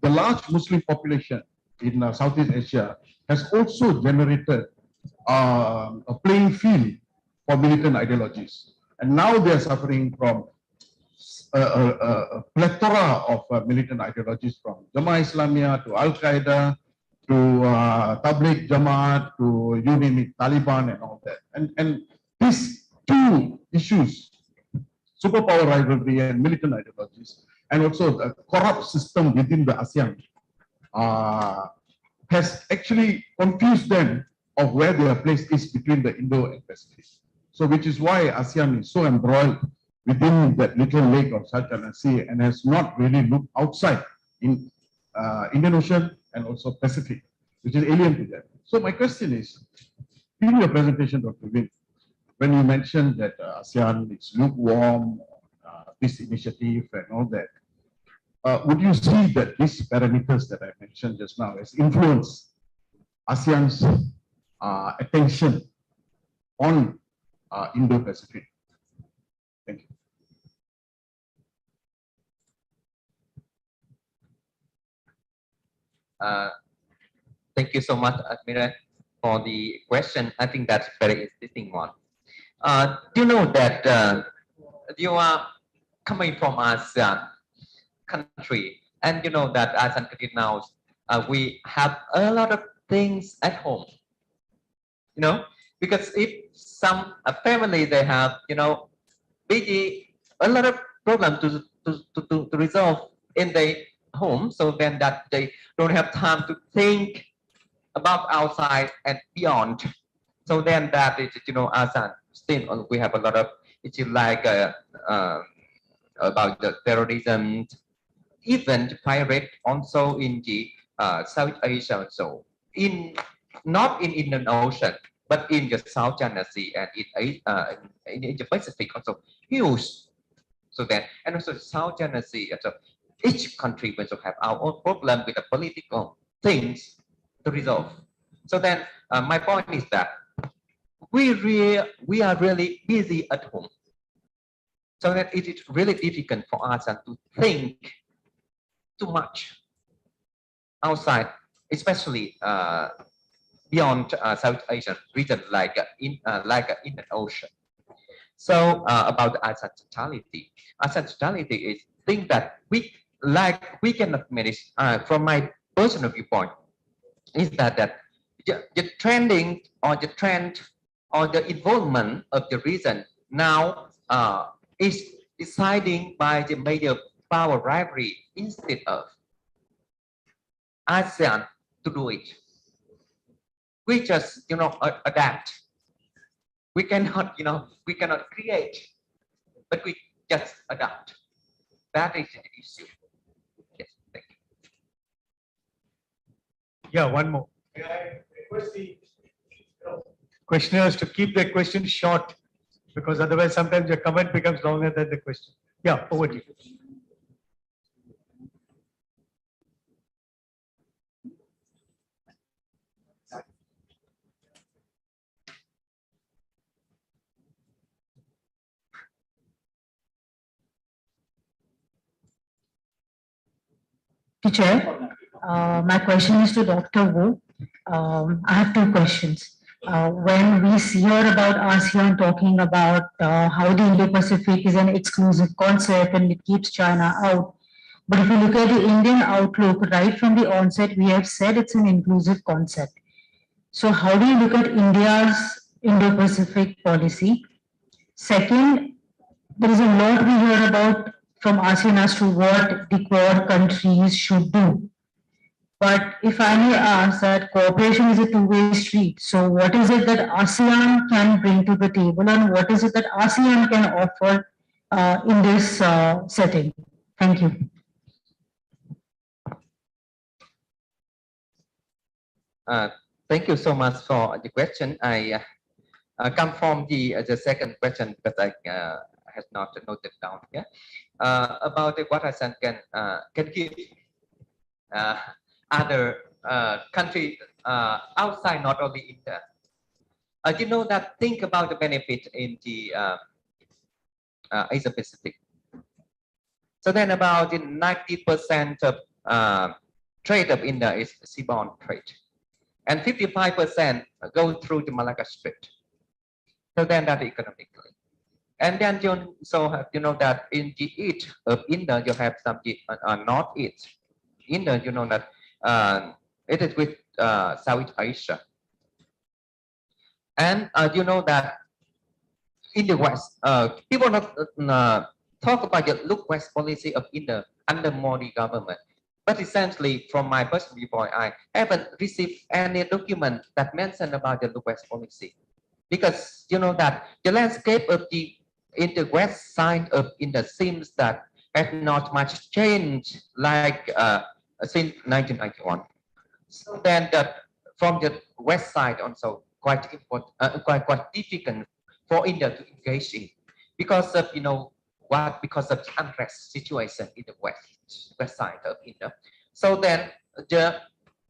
the large Muslim population in Southeast Asia has also generated a playing field for militant ideologies. And now they are suffering from a plethora of militant ideologies, from Jamaah Islamiyah to Al-Qaeda to Tabligh Jamaat to you name it, Taliban and all that. And these two issues, superpower rivalry and militant ideologies, and also the corrupt system within the ASEAN, has actually confused them of where their place is between the Indo and Pacific. So which is why ASEAN is so embroiled within that little lake of South China Sea and has not really looked outside in Indian Ocean and also Pacific, which is alien to them. So my question is, in your presentation, Dr. Win, when you mentioned that ASEAN is lukewarm, this initiative and all that, would you see that these parameters that I mentioned just now has influenced ASEAN's attention on Indo-Pacific? Thank you. Thank you so much, Admiral, for the question. I think that's very interesting one. Do you know that you are coming from ASEAN country, and you know that ASEAN country now we have a lot of things at home. You know, because if some family they have, you know, busy a lot of problems to resolve in their home, so then that they don't have time to think about outside and beyond. So then that is, you know, ASEAN still we have a lot of issues like about the terrorism, even pirate also in the South Asia. So in not in Indian Ocean, but in the South China Sea and in the Pacific also huge. So then, and also South China Sea, so each country will also have our own problem with the political things to resolve. So then, my point is that we are really busy at home. So that it is really difficult for us to think too much outside, especially beyond South Asian region like in the ocean. So about the ASEAN totality is thing that we cannot manage. From my personal viewpoint, is that the trending or the trend or the involvement of the region now is deciding by the major power rivalry instead of ASEAN to do it. We just, you know, adapt. We cannot, you know, we cannot create, but we just adapt. That is the issue. Yes, thank you. Yeah, one more. May I request the Questioners to keep their questions short, because otherwise sometimes your comment becomes longer than the question. Yeah, over to you. Teacher, my question is to Dr. Wu. I have two questions. When we hear about ASEAN talking about how the Indo-Pacific is an exclusive concept and it keeps China out, but if you look at the Indian outlook, right from the onset, we have said it's an inclusive concept. So how do you look at India's Indo-Pacific policy? Second, there is a lot we hear about from ASEAN as to what the Quad countries should do. But if I may ask that cooperation is a two-way street, so what is it that ASEAN can bring to the table and what is it that ASEAN can offer in this setting? Thank you. Thank you so much for the question. I come from the second question because I has not noted down here about what ASEAN can give other countries outside, not only India. You know that think about the benefit in the Asia Pacific. So then about 90% of trade of India is seaborne trade, and 55% go through the Malacca Strait. So then that economically. And then you also have, you know, that in the east of India, you have some northeast India, you know that it is with South Asia. And you know that in the West, people not talk about the look West policy of India under Modi government. But essentially, from my personal viewpoint, I haven't received any document that mention about the look West policy. Because you know that the landscape of the in the west side of India seems that has not much changed like since 1991. So then that from the west side also quite important, quite difficult for India to engage in because of, you know what, because of the unrest situation in the west side of India. So then the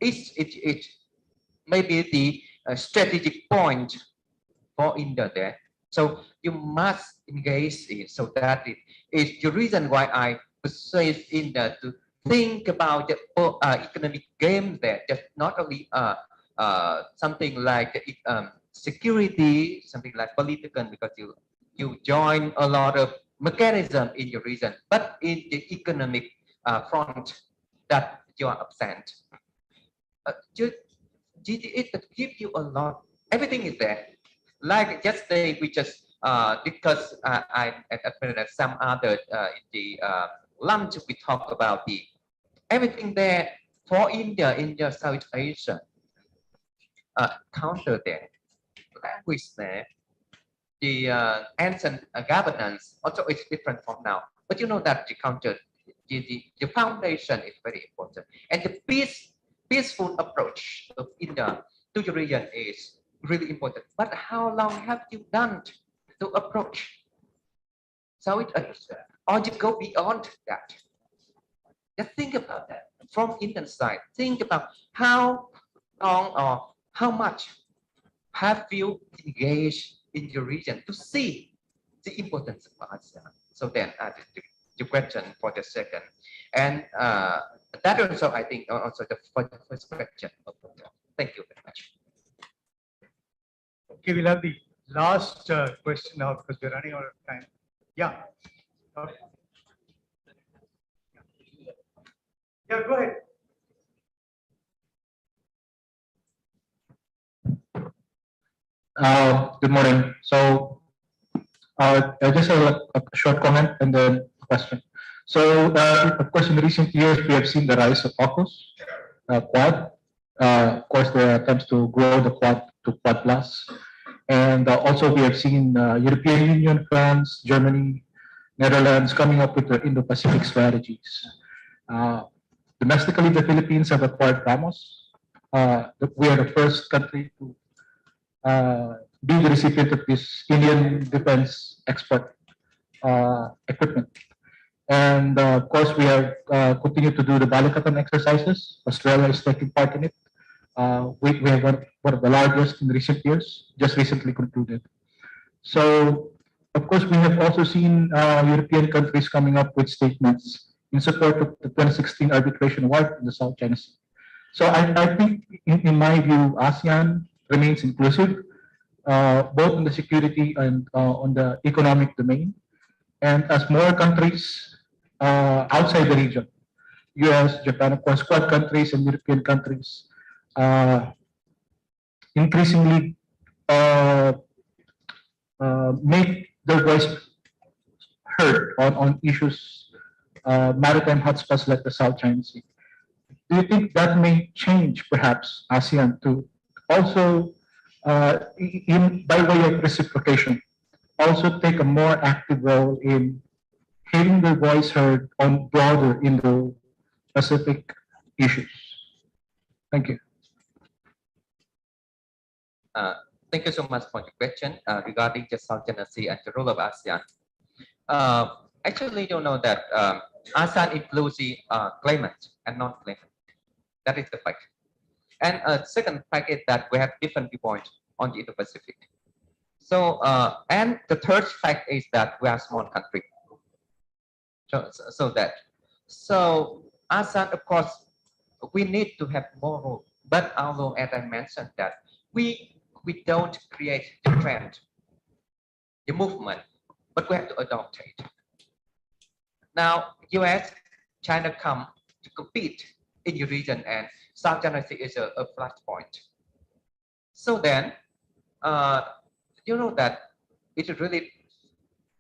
it may be the strategic point for India there. So you must engage in, so that it is the reason why I persuade India to think about the economic game there, just not only something like security, something like political, because you join a lot of mechanism in your region, but in the economic front that you are absent. It gives you a lot. Everything is there. Like yesterday, we just discussed. I and some other in the lunch we talked about the everything there for India, South Asia. Counter there, language there, the ancient governance also is different from now. But you know that the counter, the foundation is very important, and the peaceful approach of India to the region is really important. But how long have you done to approach South Asia, or you go beyond that? Just think about that from Indian side. Think about how long or how much have you engaged in your region to see the importance of ASEAN. So then the question for the second, and that also I think also for the first question. Thank you very much. Okay, we'll have the last question now because we're running out of time. Yeah. Okay. Yeah, go ahead. Good morning. So I just have a short comment and then a question. So of course, in recent years, we have seen the rise of AUKUS, Quad. Of course, there are attempts to grow the Quad to Quad Plus. And also we have seen European Union, France, Germany, Netherlands coming up with the Indo-Pacific strategies. Domestically, the Philippines have acquired BrahMos. We are the first country to be the recipient of this Indian defense export equipment. And of course, we have continued to do the Balikatan exercises. Australia is taking part in it. We have one of the largest in recent years, just recently concluded. So, of course, we have also seen European countries coming up with statements in support of the 2016 arbitration award in the South China Sea. So I think, in my view, ASEAN remains inclusive, both in the security and on the economic domain. And as more countries outside the region, US, Japan, of course, Quad countries and European countries, increasingly make their voice heard on issues, maritime hotspots like the South China Sea. Do you think that may change, perhaps, ASEAN to also, by way of reciprocation, also take a more active role in having their voice heard on broader Indo-Pacific issues? Thank you. Thank you so much for your question regarding the South China Sea and the role of ASEAN. Actually, you know that ASEAN includes the claimant and non-claimant. That is the fact. And second fact is that we have different viewpoints on the Indo-Pacific. So, and the third fact is that we are a small country. So ASEAN, of course, we need to have more role. But although, as I mentioned, that we don't create the trend, the movement, but we have to adopt it. Now, US, China come to compete in the region, and South China Sea is a flashpoint. So then, you know that it's really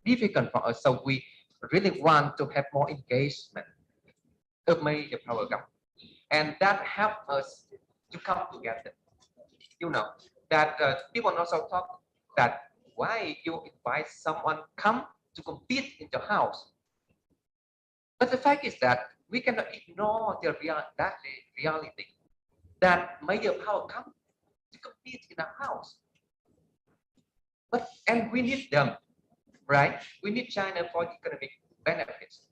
difficult for us. So we really want to have more engagement of major power government, and that helps us to come together. You know that people also talk that why you invite someone come to compete in the house. But the fact is that we cannot ignore the reality that major power come to compete in a house. And we need them, right? We need China for economic benefits,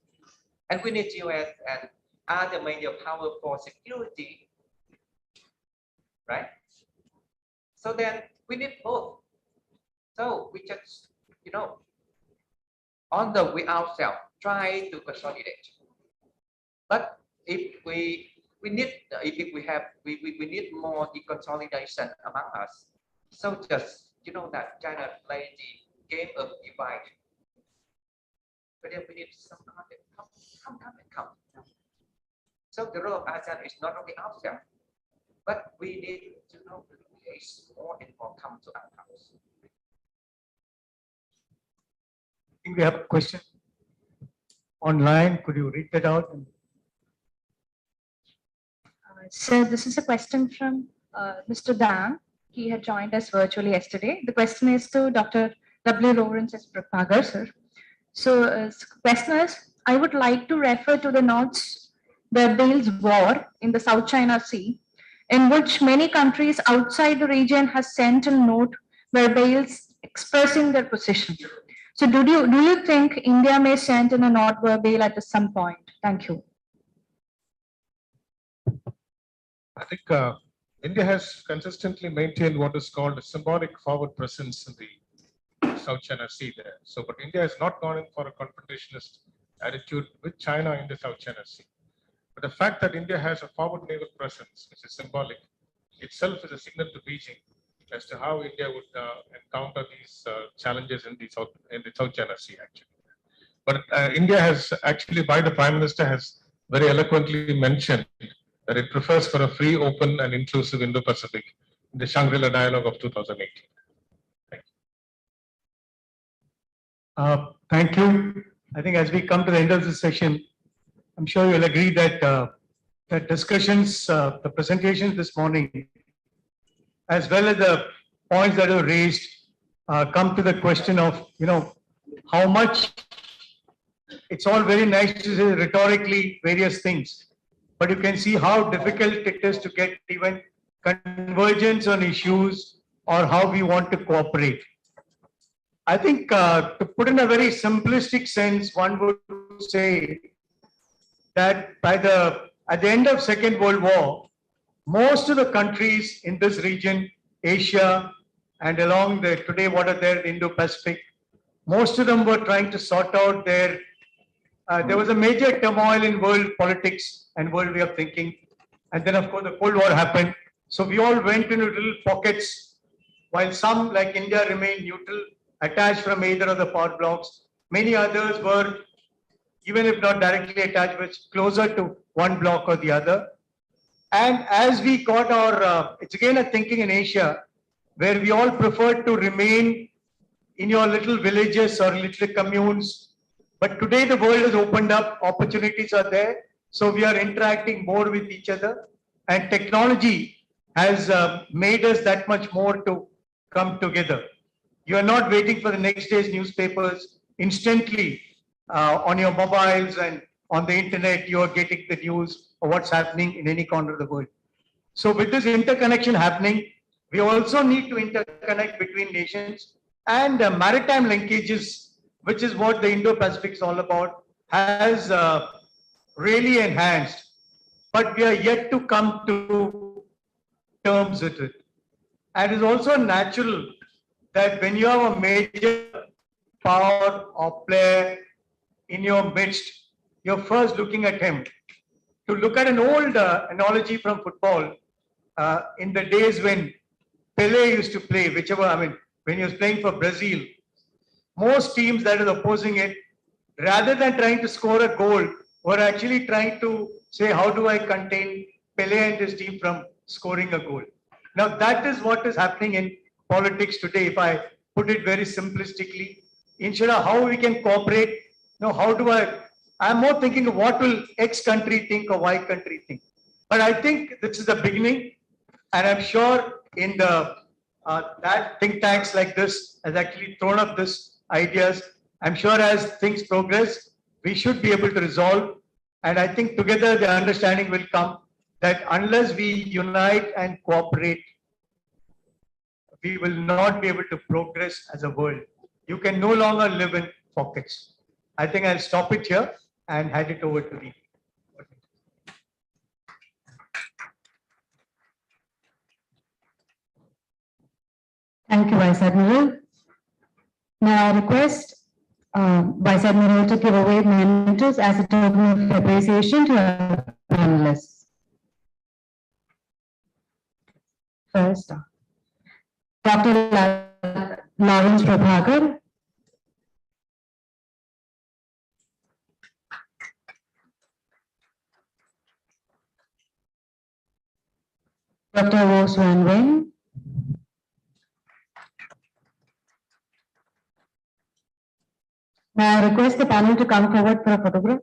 and we need US and other major power for security, right? So then we need both. So we just, you know, on the we ourselves try to consolidate. But if we need if we need more consolidation among us. So just that China play the game of divide. But then we need some content come. So the role of ASEAN is not only ASEAN, but we need to more and more come to our house. I think we have a question online. Could you read that out? So this is a question from Mr. Dan. He had joined us virtually yesterday. The question is to Dr. W. Lawrence S. Prapagar, sir. So question is, I would like to refer to the notes, the Bale's War in the South China Sea, in which many countries outside the region has sent a note where Bale's expressing their position. So do you think India may send in a note verbal at some point? Thank you. I think India has consistently maintained what is called a symbolic forward presence in the South China Sea there. So, but India has not gone in for a confrontationist attitude with China in the South China Sea. But the fact that India has a forward naval presence, which is symbolic, itself is a signal to Beijing as to how India would encounter these challenges in the South China Sea, actually. But India has actually, by the Prime Minister, has very eloquently mentioned that it prefers for a free, open, and inclusive Indo-Pacific in the Shangri-La Dialogue of 2018. Thank you. I think as we come to the end of this session, I'm sure you'll agree that the discussions, the presentations this morning, as well as the points that are raised, come to the question of, how much. It's all very nice to say rhetorically various things, but you can see how difficult it is to get even convergence on issues or how we want to cooperate. I think to put in a very simplistic sense, one would say that at the end of Second World War, most of the countries in this region, Asia, and along today what are there, the Indo-Pacific, most of them were trying to sort out there was a major turmoil in world politics and world way of thinking. And then of course the Cold War happened. So we all went into little pockets, while some like India remained neutral, attached from either of the power blocks. Many others were, even if not directly attached, but closer to one block or the other. And as we got our, it's again a thinking in Asia, where we all preferred to remain in your little villages or little communes. But today the world has opened up, opportunities are there. So we are interacting more with each other. And technology has made us that much more to come together. You are not waiting for the next day's newspapers. Instantly on your mobiles and on the internet, you are getting the news of what's happening in any corner of the world. So with this interconnection happening, we also need to interconnect between nations, and maritime linkages, which is what the Indo-Pacific is all about, has really enhanced. But we are yet to come to terms with it. And it's also natural that when you have a major power or player in your midst, you're first looking at him. To look at an old analogy from football, in the days when Pele used to play, when he was playing for Brazil, most teams that are opposing it, rather than trying to score a goal, were actually trying to say, how do I contain Pele and his team from scoring a goal? Now that is what is happening in politics today, if I put it very simplistically. Instead of how we can cooperate, I'm more thinking of what will X country think or Y country think. But I think this is the beginning, and I'm sure in the that think tanks like this has actually thrown up this ideas. I'm sure as things progress, we should be able to resolve. And I think together the understanding will come that unless we unite and cooperate, we will not be able to progress as a world. You can no longer live in pockets. I think I'll stop it here and hand it over to you. Thank you, Vice Admiral. Now I request Vice Admiral to give away mementos as a token of appreciation to our panelists. First, Dr. Lawrence Prabhakar. Dr. Rose Van Wen. May I request the panel to come forward for a photograph?